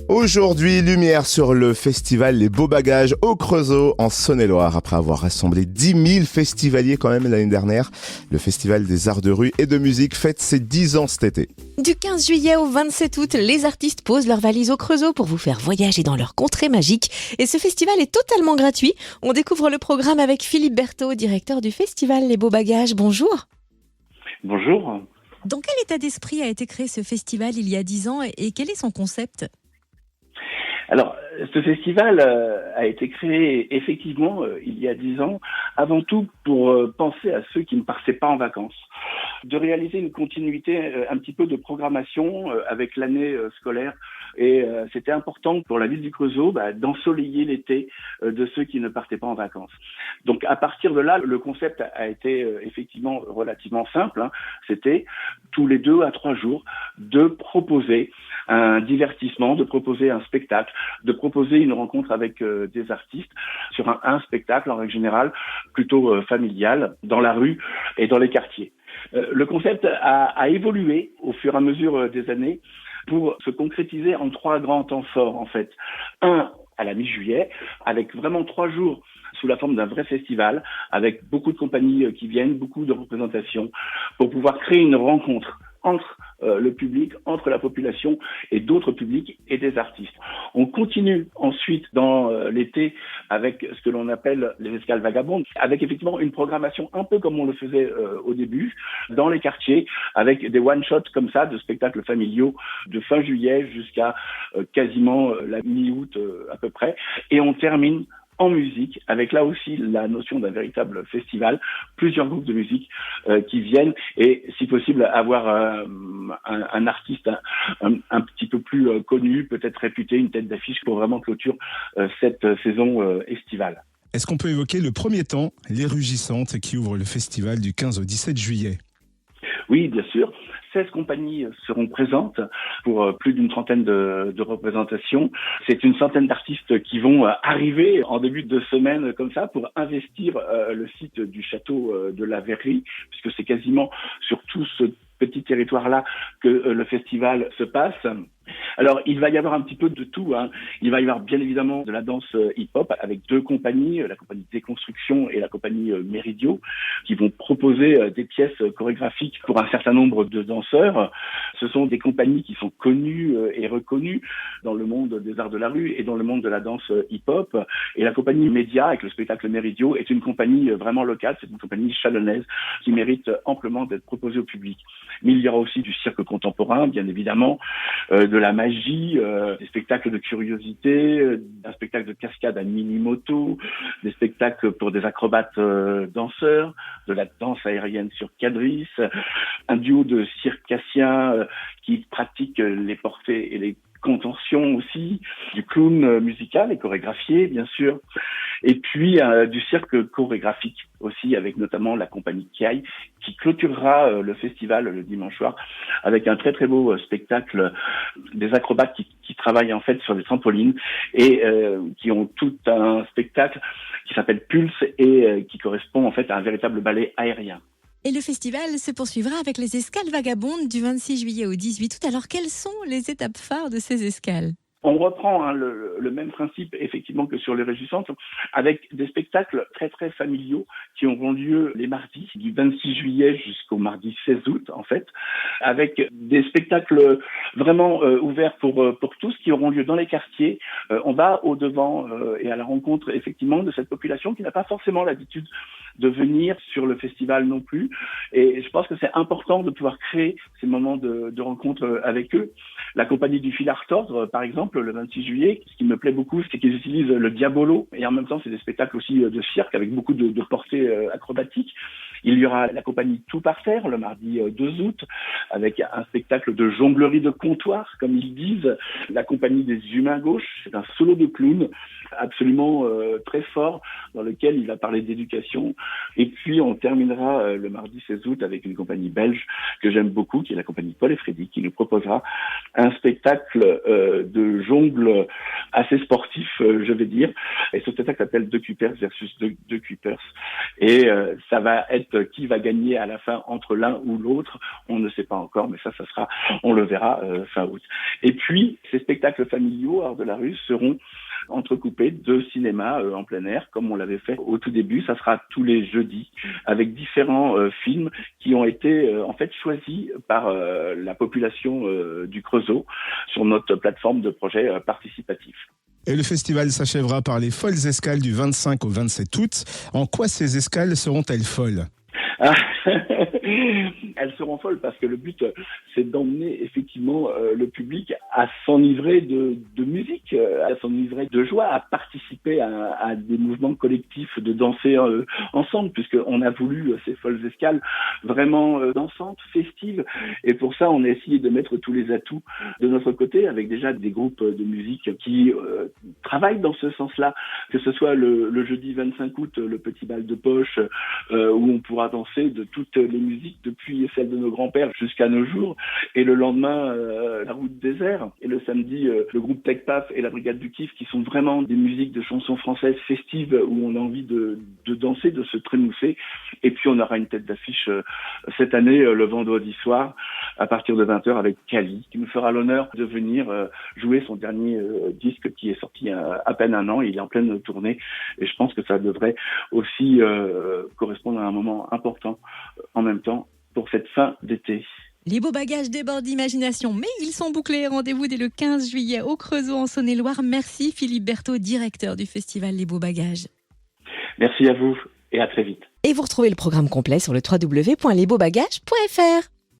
Aujourd'hui, lumière sur le festival Les Beaux Bagages au Creusot en Saône-et-Loire. Après avoir rassemblé 10 000 festivaliers quand même l'année dernière, le Festival des Arts de rue et de musique fête ses 10 ans cet été. Du 15 juillet au 27 août, les artistes posent leurs valises au Creusot pour vous faire voyager dans leur contrée magique. Et ce festival est totalement gratuit. On découvre le programme avec Philippe Berthaud, directeur du festival Les Beaux Bagages. Bonjour. Bonjour. Dans quel état d'esprit a été créé ce festival il y a 10 ans et quel est son concept ? Alors, ce festival a été créé effectivement il y a 10 ans, avant tout pour penser à ceux qui ne partaient pas en vacances, de réaliser une continuité un petit peu de programmation avec l'année scolaire. Et c'était important pour la ville du Creusot d'ensoleiller l'été de ceux qui ne partaient pas en vacances. Donc à partir de là, le concept a été effectivement relativement simple. C'était tous les 2 à 3 jours de proposer un divertissement, de proposer un spectacle, de proposer une rencontre avec des artistes sur un spectacle en règle générale plutôt familial dans la rue et dans les quartiers. Le concept a évolué au fur et à mesure des années pour se concrétiser en 3 grands temps forts en fait. Un à la mi-juillet, avec vraiment 3 jours sous la forme d'un vrai festival, avec beaucoup de compagnies qui viennent, beaucoup de représentations, pour pouvoir créer une rencontre entre le public, entre la population et d'autres publics et des artistes. On continue ensuite dans l'été avec ce que l'on appelle les escales vagabondes, avec effectivement une programmation un peu comme on le faisait au début, dans les quartiers, avec des one-shots comme ça, de spectacles familiaux, de fin juillet jusqu'à quasiment la mi-août à peu près. Et on termine en musique, avec là aussi la notion d'un véritable festival, plusieurs groupes de musique qui viennent et, si possible, avoir un artiste un petit peu plus connu, peut-être réputé, une tête d'affiche pour vraiment clôturer cette saison estivale. Est-ce qu'on peut évoquer le premier temps, Les Rugissantes, qui ouvre le festival du 15 au 17 juillet ? Oui, bien sûr. 16 compagnies seront présentes pour plus d'une trentaine de représentations. C'est une centaine d'artistes qui vont arriver en début de semaine comme ça pour investir le site du château de la Verrerie, puisque c'est quasiment sur tout ce petit territoire-là que le festival se passe. Alors, il va y avoir un petit peu de tout. Il va y avoir bien évidemment de la danse hip-hop avec 2 compagnies, la compagnie Déconstruction et la compagnie Méridio, qui vont proposer des pièces chorégraphiques pour un certain nombre de danseurs. Ce sont des compagnies qui sont connues et reconnues dans le monde des arts de la rue et dans le monde de la danse hip-hop. Et la compagnie Média, avec le spectacle Méridio, est une compagnie vraiment locale, c'est une compagnie chalonnaise qui mérite amplement d'être proposée au public. Mais il y aura aussi du cirque contemporain, bien évidemment, de la magie, des spectacles de curiosité, un spectacle de cascade à mini-moto, des spectacles pour des acrobates danseurs, de la danse aérienne sur quadrisse, un duo de circassiens qui pratiquent les portées et les contentions aussi, du clown musical et chorégraphié, bien sûr, et puis du cirque chorégraphique aussi, avec notamment la compagnie Kiai, qui clôturera le festival le dimanche soir avec un très très beau spectacle des acrobates qui travaillent en fait sur des trampolines et qui ont tout un spectacle qui s'appelle Pulse et qui correspond en fait à un véritable ballet aérien. Et le festival se poursuivra avec les escales vagabondes du 26 juillet au 18 août. Alors, quelles sont les étapes phares de ces escales ? On reprend le même principe effectivement que sur les Régissantes, avec des spectacles très très familiaux qui auront lieu les mardis du 26 juillet jusqu'au mardi 16 août en fait, avec des spectacles vraiment ouverts pour tous qui auront lieu dans les quartiers. On va au devant et à la rencontre effectivement de cette population qui n'a pas forcément l'habitude de venir sur le festival non plus. Et je pense que c'est important de pouvoir créer ces moments de rencontre avec eux. La compagnie du Fil à retordre, par exemple, le 26 juillet, ce qui me plaît beaucoup, c'est qu'ils utilisent le diabolo. Et en même temps, c'est des spectacles aussi de cirque avec beaucoup de portées acrobatiques. Il y aura la compagnie Tout par terre le mardi 2 août avec un spectacle de jonglerie de comptoir, comme ils disent. La compagnie des Humains Gauches, c'est un solo de clown absolument très fort dans lequel il va parler d'éducation. Et puis on terminera le mardi 16 août avec une compagnie belge que j'aime beaucoup, qui est la compagnie Paul et Freddy, qui nous proposera un spectacle de jongle assez sportif, je vais dire. Et ce spectacle s'appelle Deux Cupers versus deux Cupers. Et ça va être qui va gagner à la fin entre l'un ou l'autre. On ne sait pas encore, mais ça sera, on le verra fin août. Et puis, ces spectacles familiaux, Art de la rue, seront entrecoupés de cinéma en plein air, comme on l'avait fait au tout début. Ça sera tous les jeudis, avec différents films qui ont été en fait choisis par la population du Creusot sur notre plateforme de projet participatif. Et le festival s'achèvera par les folles escales du 25 au 27 août. En quoi ces escales seront-elles folles ? Elles seront folles parce que le but, c'est d'emmener effectivement le public à s'enivrer de musique, à s'enivrer de joie, à participer à des mouvements collectifs, de danser ensemble, puisqu'on a voulu ces folles escales vraiment dansantes, festives. Et pour ça, on a essayé de mettre tous les atouts de notre côté, avec déjà des groupes de musique qui travaillent dans ce sens-là, que ce soit le jeudi 25 août, le petit bal de poche, où on pourra danser de toutes les musiques depuis celle de nos grands-pères jusqu'à nos jours, et le lendemain la route désert, et le samedi le groupe Tech Paf et la Brigade du Kiff, qui sont vraiment des musiques de chansons françaises festives où on a envie de danser, de se trémousser. Et puis on aura une tête d'affiche cette année le vendredi soir à partir de 20h avec Kali, qui nous fera l'honneur de venir jouer son dernier disque qui est sorti à peine un an. Il est en pleine tournée et je pense que ça devrait aussi correspondre à un moment important en même temps pour cette fin d'été. Les beaux bagages débordent d'imagination, mais ils sont bouclés. Rendez-vous dès le 15 juillet au Creusot en Saône-et-Loire. Merci Philippe Berthaud, directeur du festival Les Beaux Bagages. Merci à vous et à très vite. Et vous retrouvez le programme complet sur le www.lesbeauxbagages.fr.